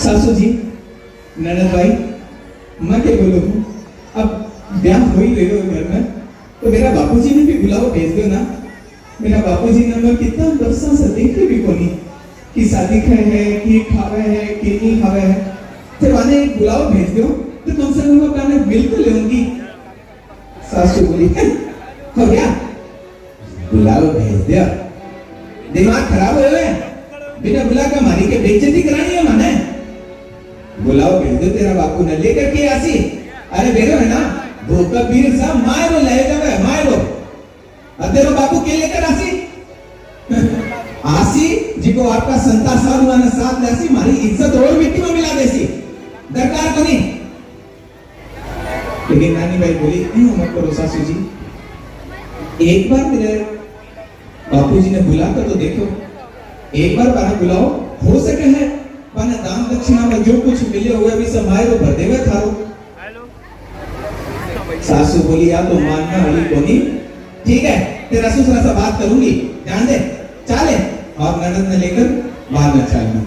सासू जी, ननद भाई, मैं क्या बोलूँ, अब ब्याह हो ही रही हो घर में, तो मेरा बापूजी ने भी बुलाओ भेज दो ना। मेरा बापूजी ने मैं कितना वर्षा से देखे भी कोनी कि शादी खाए है कि खावे है कि नहीं खावे है, फिर वाने एक बुलाओ भेज दो तो कम से कम अपने मिल तो लेंगी। सासू बोली हो गया, बुलाओ भेज दिया, दिमाग खराब हो गया, बिना बुला के मारी के बेइज्जती करानी है माने। बुलाओ भेज दो, तेरा बापू ने लेकर के आसी, अरे बेरो है ना भूखा पीर सा मारो ले जावे मारो, अब तेरा बापू के लेकर आसी आसी जिको आपका संता साधु ने साथ लेसी, मारी इज्जत और मिट्टी में मिला देसी, दरकार को नहीं। लेकिन नानी भाई बोली नहीं मत करो सासू जी, एक बार मेरे बापूजी ने बुला कर तो देखो, एक बार पाना बुलाओ, हो सके है पाना दान दक्षिणा में जो कुछ मिले हुए भी सब मायरो भर देवे थारो। सासू बोली या तो मानना वाली कोनी, ठीक है तेरा ससुरा से बात करूंगी, ध्यान दे चाले, और ननद ने लेकर बाद में चलना।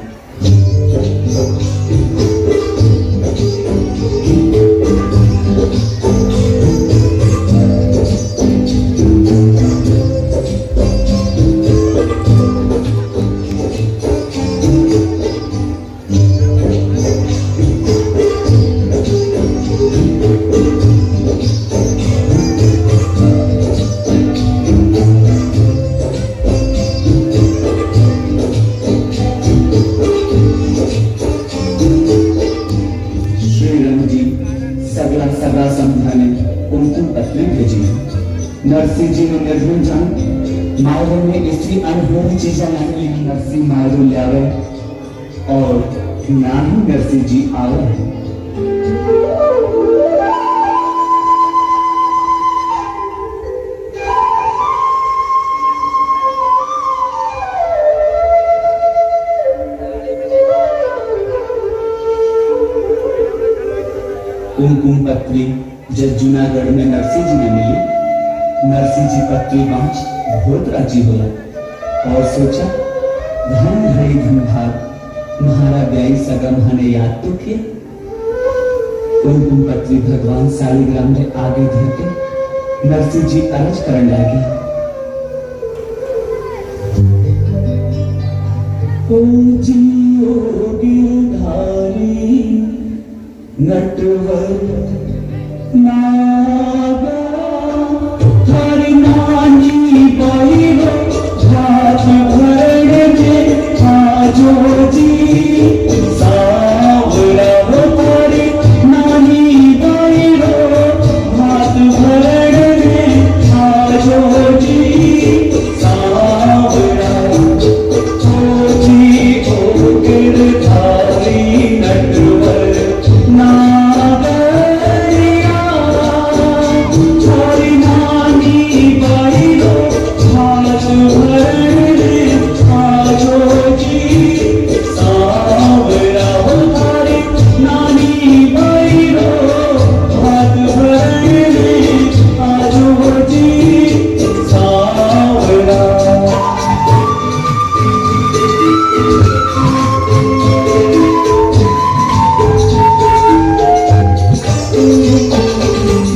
नरसी जी ने निर्धन जान मायरो में इसी अनहोनी चीजें लाने नरसी मायरो लावे और ना ही नरसी जी आवे। कुमकुम पत्री जब जूनागढ़ में नरसी जी ने मिली, नरसी जी पत्री बाँच बहुत राजी हो और सोचा धन धड़ी धन भाग महारा ब्याई सगम हने याद तो किया। कुमकुम पत्री भगवान सालिग्राम ने आगे देते नरसी जी अर्ज करने लगे, ओ जियो गिरधारी नटवर नागा हरि नानी बहिरो हाथ भरण में आजो जी सावरा हो हरि नानी बहिरो हाथ भरण में आजो जी सावरा हो जी ओ गिरधारी नटवर नागरिया हरि नानी बहिरो हाथ भरण आजो जी सावरा हो हरि नानी बहिरो हाथ भरण आजो जी सावरा।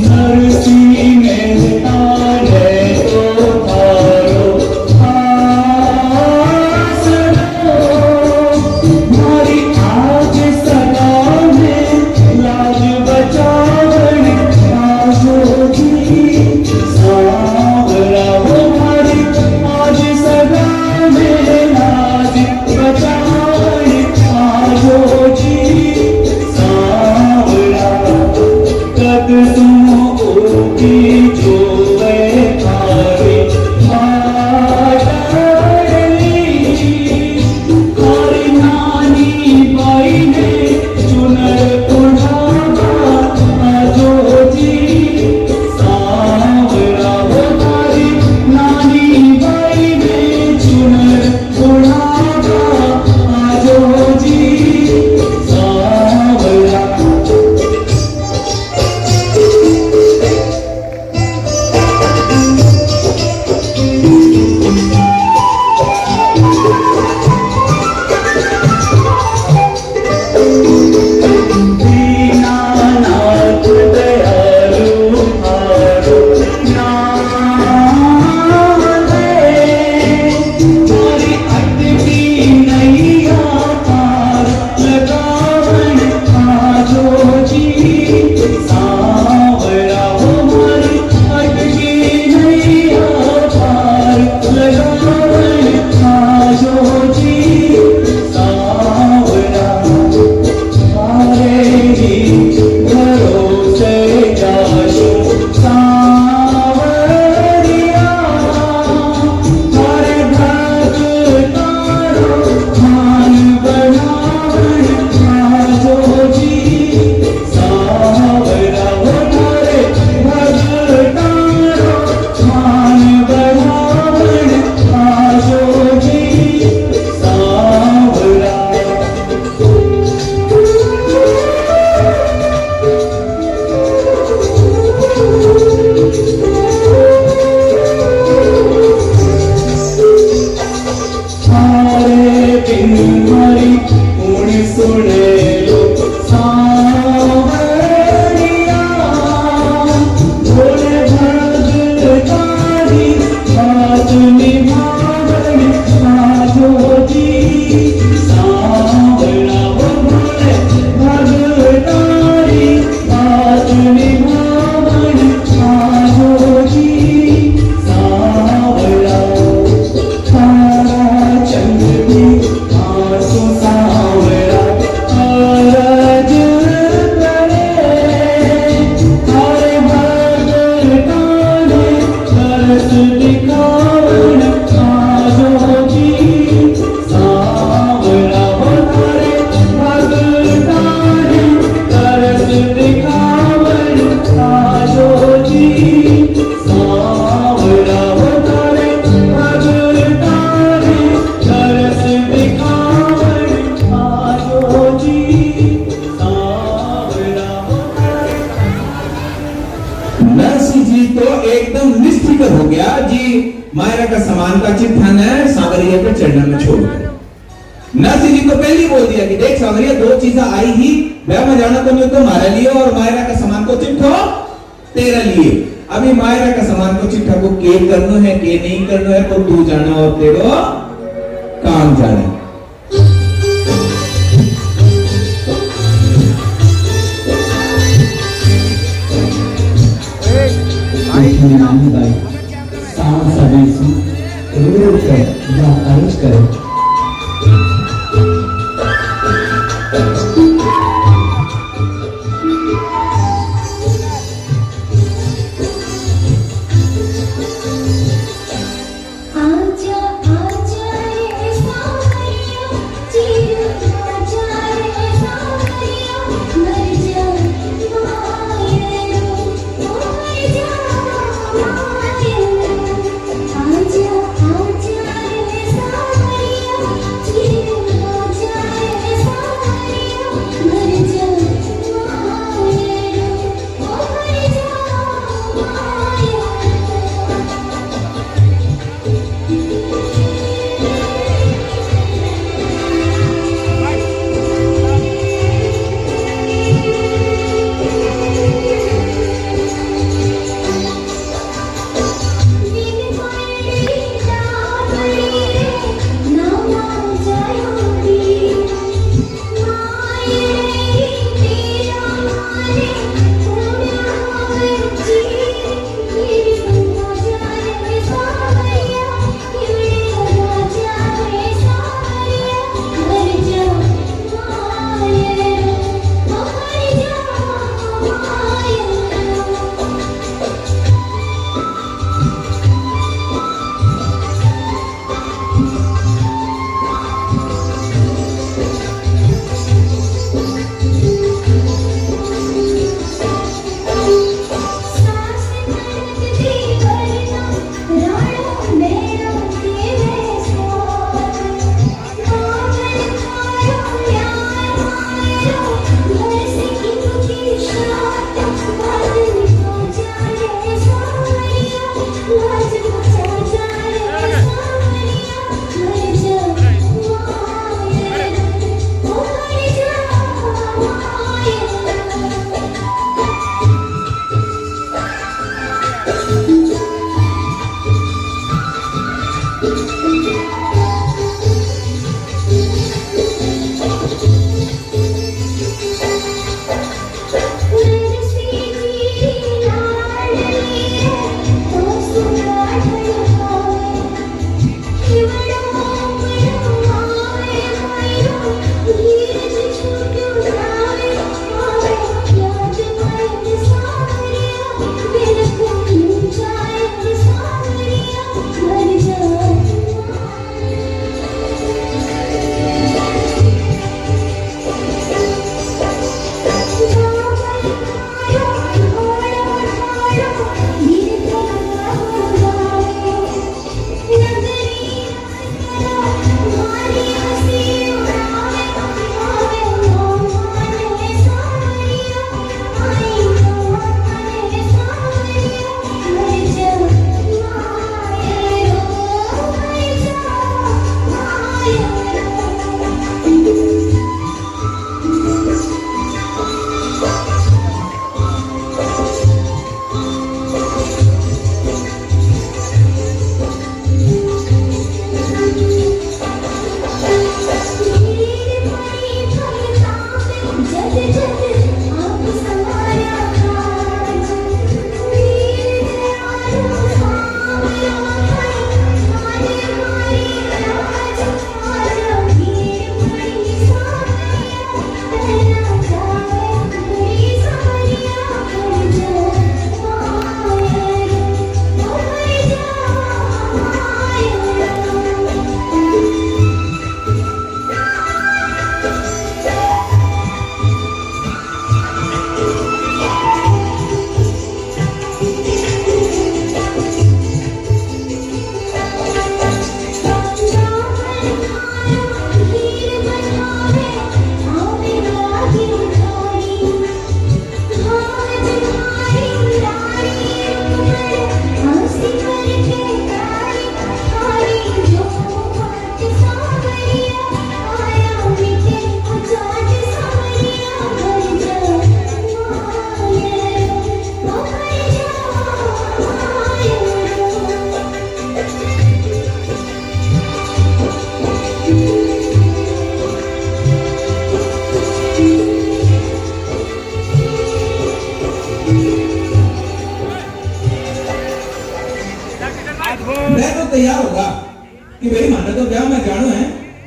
नरसी मेहता है तो थारो आसरो, मारी आज सदा में लाज बचावन आजो जी सावरा हो मारी आज सदा में लाज बचावन आजो जी सावरा। कद तुम ओकी जो थारे माताली हरि नानी बाई ने चुनर उठावा आजो जी सावरा हो हरि नानी बाई ने चुनर उठावा आजो जी सावरा। सामान का चिट्ठा न सावरिया पे चढ़ना में छोड़ दे। नरसिंह जी को पहले ही बोल दिया कि देख सावरिया, दो चीजें आई ही, वह में जाना तो नहीं तो मारा लिए और मायरा का सामान को चिट्ठो तेरा लिए। अभी मायरा का सामान को चिट्ठा को के करना है के नहीं करना है तो तू जाना और तेरो काम जाने। नानी बाई सावन सवेसु रो कर या अर्ज करो। आजा आजा रे सावरिया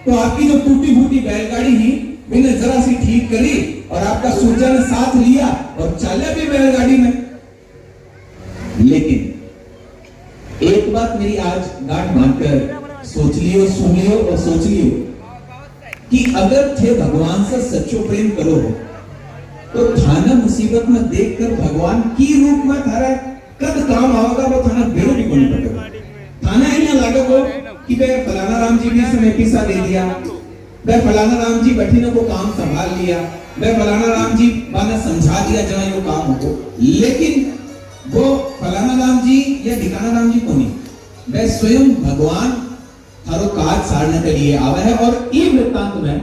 तो आपकी जो टूटी फूटी बैलगाड़ी ही मैंने जरा सी ठीक करी और आपका सूरजा ने साथ लिया और चला भी बैलगाड़ी में। लेकिन एक बात मेरी आज गांठ बांधकर सोच लियो, सुन लियो और सोच लियो कि अगर थे भगवान से सच्चो प्रेम करो हो तो थाना मुसीबत में देखकर भगवान की रूप में थारा कद काम आवेगा वो थाना बेरो भी कोनी पड़ेगा। थाना यहाँ लागो कि बे फलाना राम जी ने समय पिसा दे दिया, बे फलाना राम जी बैठीने को काम संभाल लिया, बे फलाना राम जी बाने समझा दिया जहाँ यो काम हो। लेकिन वो फलाना राम जी या ढिकाना राम जी को नहीं, वे स्वयं भगवान थारो काज सारने के लिए आवे है। और ये वृत्तांत में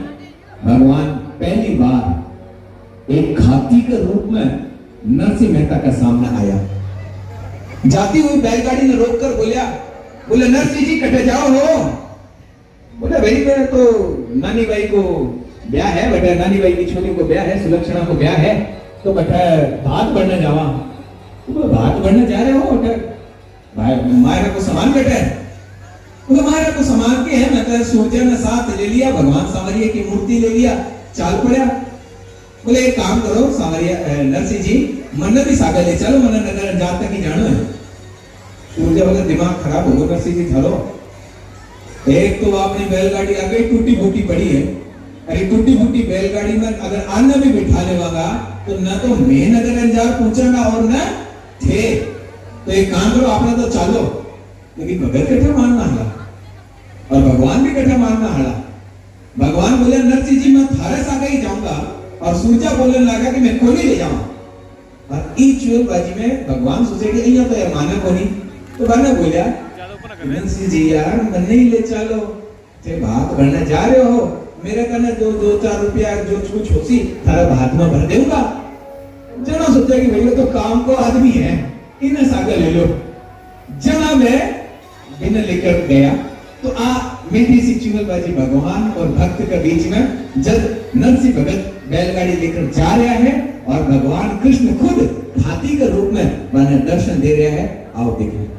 भगवान पहली बार एक घाती के रूप में नरसिंह मेहता का सामने आया। जाती हुई बैलगाड़ी ने रोककर बोले नरसिंह जी कटे जाओ हो। बोले भाई मेरा तो नानी भाई को ब्याह है, बेटा नानी भाई की छोरी को ब्याह है, सुलक्षणा को ब्याह है, तो बेटा भात बढ़ने जावा। तो भात बढ़ने जा रहे हो बेटा, भाई मायरा को सामान बेटा है, तो हमारा को सामान के है। मतलब सूर्य ने साथ ले लिया, भगवान सांवरिया की मूर्ति ले लिया, चाल पड़ा। बोले एक काम करो सांवरिया नरसिंह जी, मन भी सागर ले चलो, मन नगर जात तक ही जानो है। सूर्य बोले दिमाग खराब होगा नरसिंह जी थारो, एक तो आपने बैलगाड़ी आ गई टूटी फूटी पड़ी है। अरे टूटी फूटी बैलगाड़ी में अगर आना भी बिठा लेवागा तो न तो मैं नगर अंजार पहुंचागा और न थे। तो एक काम करो आपने तो चालो, लेकिन भगत कट्ठा मानना हला और भगवान भी कट्ठा मानना हला। भगवान बोले नरसिंह जी मैं थारे साथ ही जाऊंगा, और सूर्या बोलने लगा कि मैं कोनी ले जाऊं। और ई चुलबाजी में भगवान सोचे कि અહીંયા तो यार माने कोनी, तो बने बोलिया नरसिंह जी यार मन नहीं ले चलो, थे भात भरने जा रहे हो, मेरे कने दो चार रुपया जो कुछ होसी थारा भात में भर दूंगा। जना सोचा कि भैया तो काम को आदमी है, इन्हें सागर ले लो। जना में बिना लेकर गया तो आ मीठी सी चुगलबाजी भगवान और भक्त के बीच में। जब नरसिंह भगत बैलगाड़ी लेकर जा रहा है और भगवान कृष्ण खुद हाथी के रूप में माने दर्शन दे रहा है, आओ देखिए।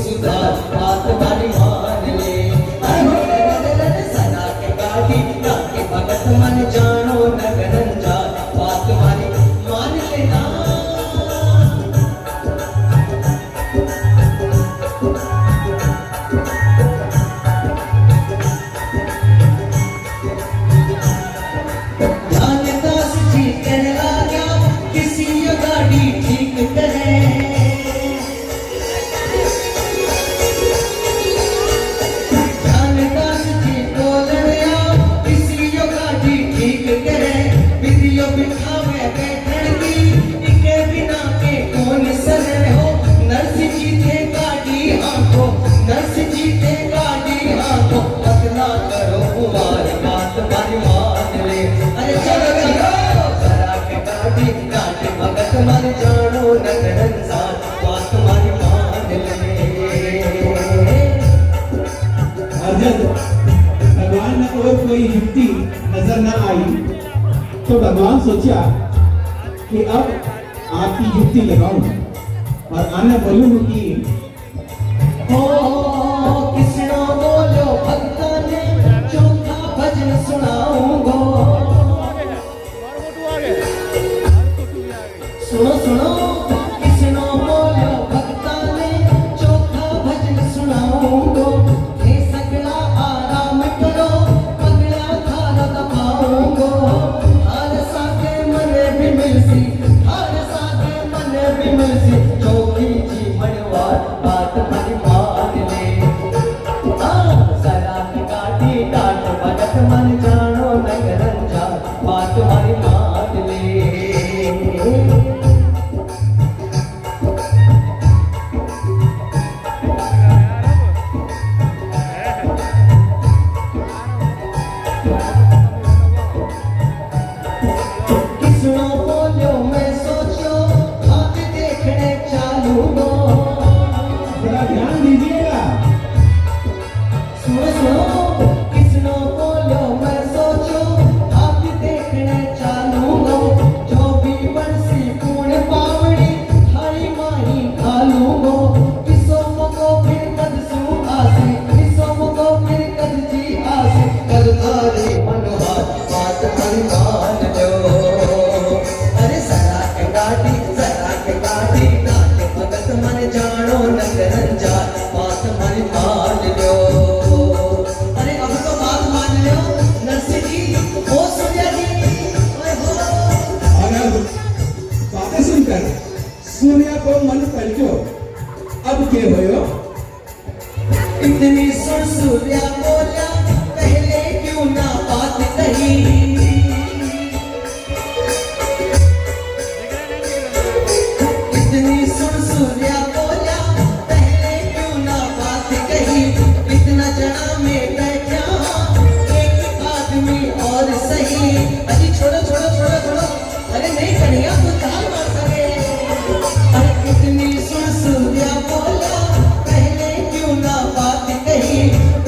सुधार बात हमारी मान ले। सदा के गाड़ी के भगत मन जानो नगरन जा बात हमारी मान लेना। तुम्हारी जानो नगरन साथ बात तुम्हारी मान ले। और जब भगवान ने और कोई युक्ति नजर न आई तो भगवान सोचा कि अब आपकी युक्ति लगाऊं और आना बोलूं कि हो कृष्ण बोलो भक्ता ने चौथा भजन सुनाऊंगो। सुनो सुनो कृष्ण बोलो भक्ता ने चौथा भजन सुनाऊंगो। हे सगला आराम करो पगला थारा दबाऊंगो। हर साके मन भी मिलसी हर साके मन भी मिलसी चौकी जी मनवार बात हमारी मान ले। सदा की काटी डाट भगत मन जानो नगरन जा बात हमारी मान ले। जानो नगरन जा बात हमारी मान लो। अरे अब तो बात मान लो नरसिंह जी हो सूर्या जी और अब बातें सुनकर सूर्या को मन पलटो अब के होयो। इतनी सुन सूर्या बोला पहले क्यों ना बात कही। इतनी सुन सूर्या अजी छोड़ो छोड़ो छोड़ो छोड़ो। अरे नहीं कन्हैया तू ताल मार सके। अरे कितनी सुन सूर्या बोला पहले क्यों ना बात कही।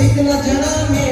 इतना जना में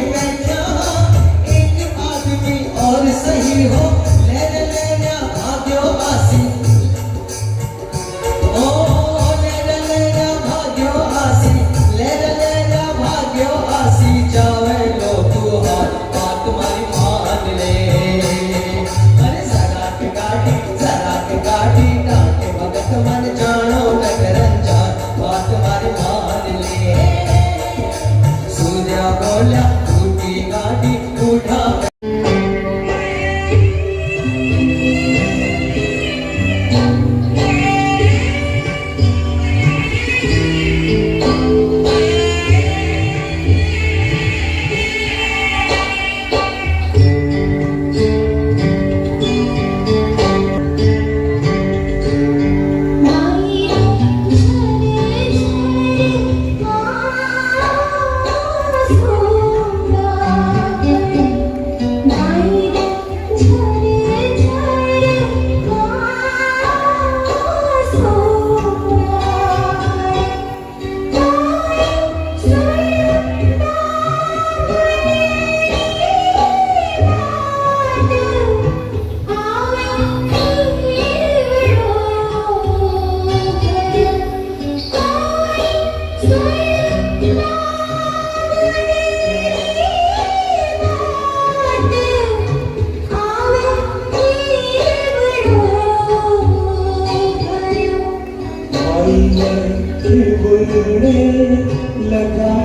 लगा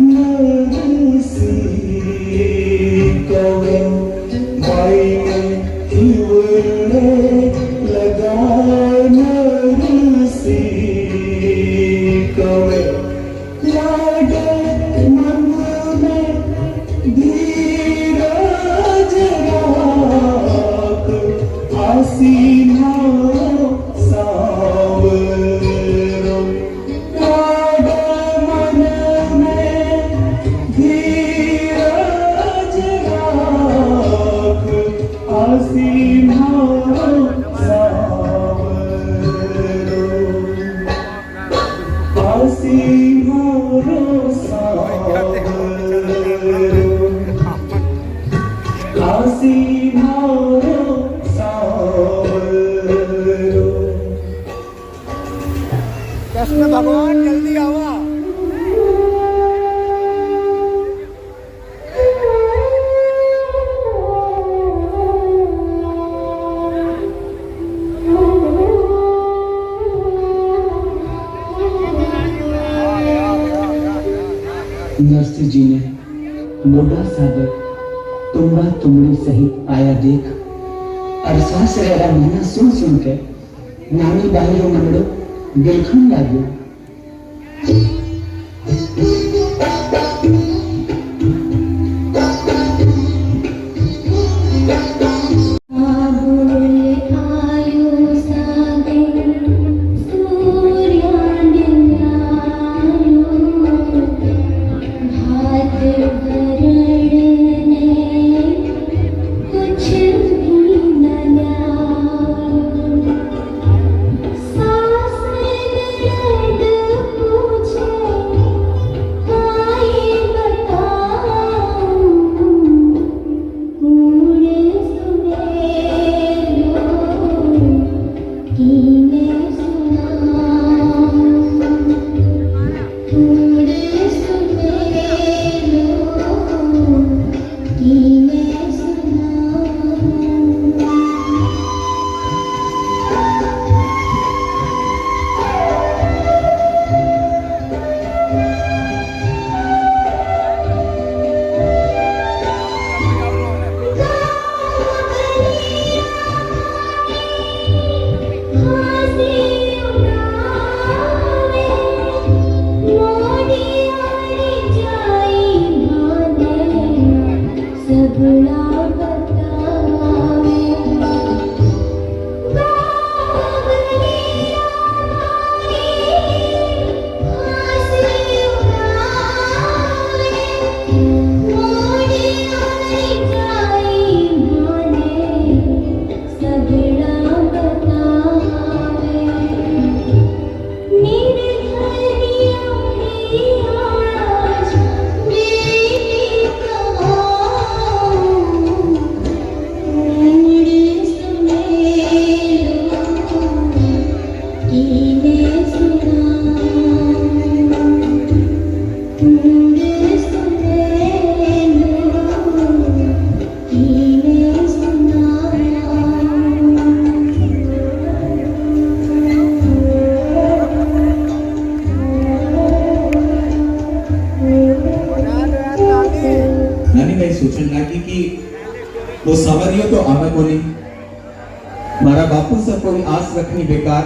नरसी कवे मायने हिवड़े लगा नरसी कवे लागे मन में धीरज राख आसीना सावरो लागे मन में धीरज राख आसीना सावरो आसीना सावरो आसीना सावरो कृष्ण भगवान जल्दी आवा। नरसिंह जी ने मोड़ा सागर तुम्बा तुमड़ी सहित आया देख अरसास रहरा महीना सुन सुन के नानी बाहिरो मंडो दिलखन लाग्यो। सोचने लगी कि वो सावरियो तो आवे को नहीं, मारा बापू से कोई आस रखनी बेकार,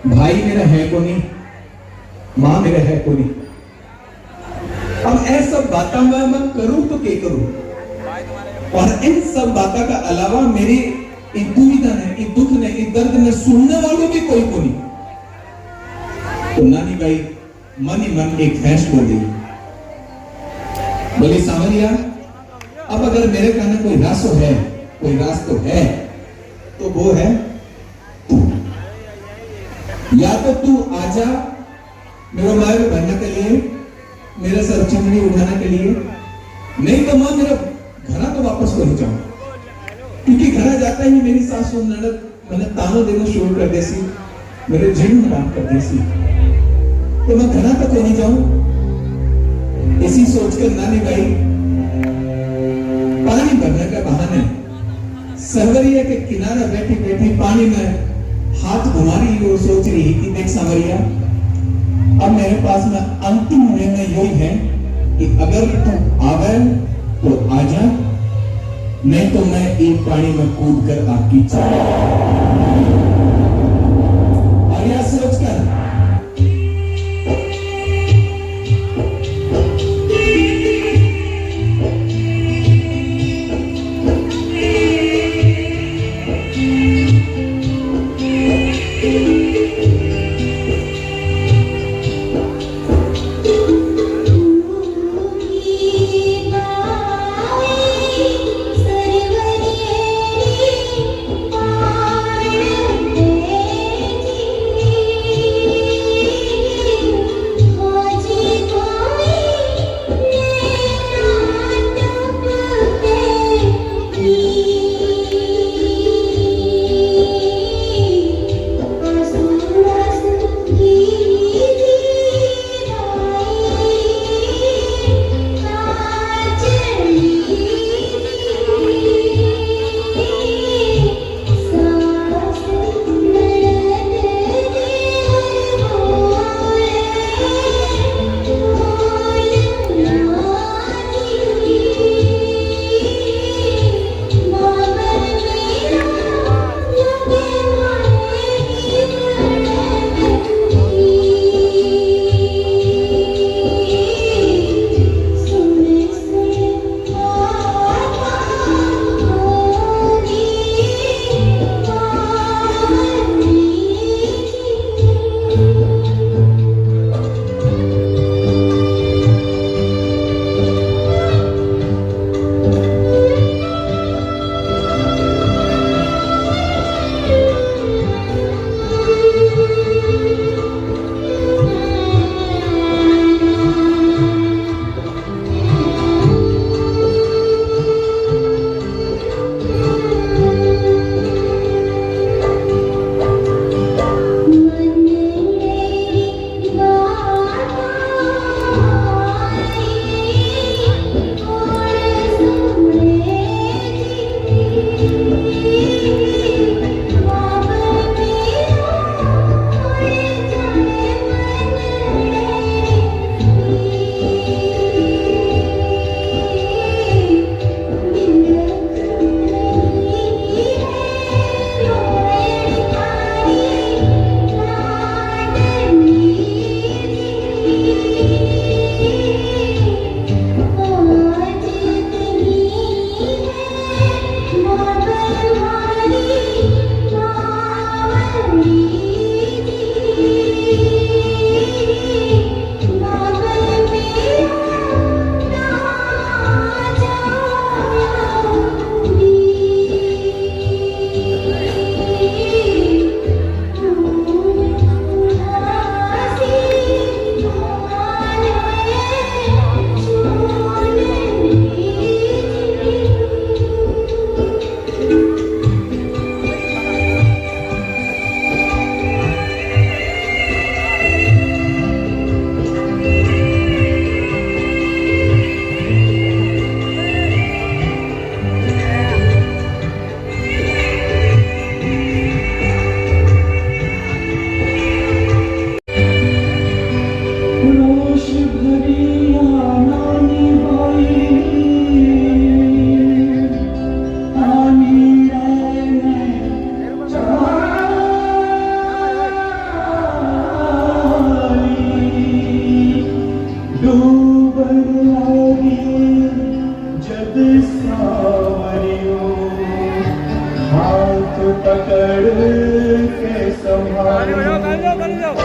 भाई मेरा है को नहीं, माँ मेरा है को नहीं। अब ऐसा बातें मैं करूं तो क्या करूं? और इन सब बातों का अलावा मेरी एक दुविधा है, एक दुख ने, एक दर्द ने सुनने वालों भी कोई को नहीं। तो नानी भाई मन ही मन एक फैसला ली, बोली सावरिया अब अगर मेरे कहने कोई रास्ता है, कोई रास्ता है तो वो है तू। या तो तू आजा मेरे माए में बनने के लिए, मेरे सर चुनरी उठाने के लिए, नहीं तो मां मेरा घर तो वापस को नहीं जाऊं, क्योंकि घर जाता ही मेरी सास और ननद मैंने ताना देना शुरू कर देसी, मेरे जीवन खराब कर देसी। तो मैं घर तक नहीं जाऊं, सोचकर नानी भाई पानी भरने के बहाने सरवरिया के किनारे बैठी बैठी पानी में हाथ घुमा रही वो सोच रही कि देख सांवरिया, अब मेरे पास में अंतिम निर्णय यही है कि अगर तुम आ गए तो आ जा, नहीं तो मैं एक पानी में कूद कर आपकी चाह और यह सोचकर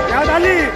क्या डाली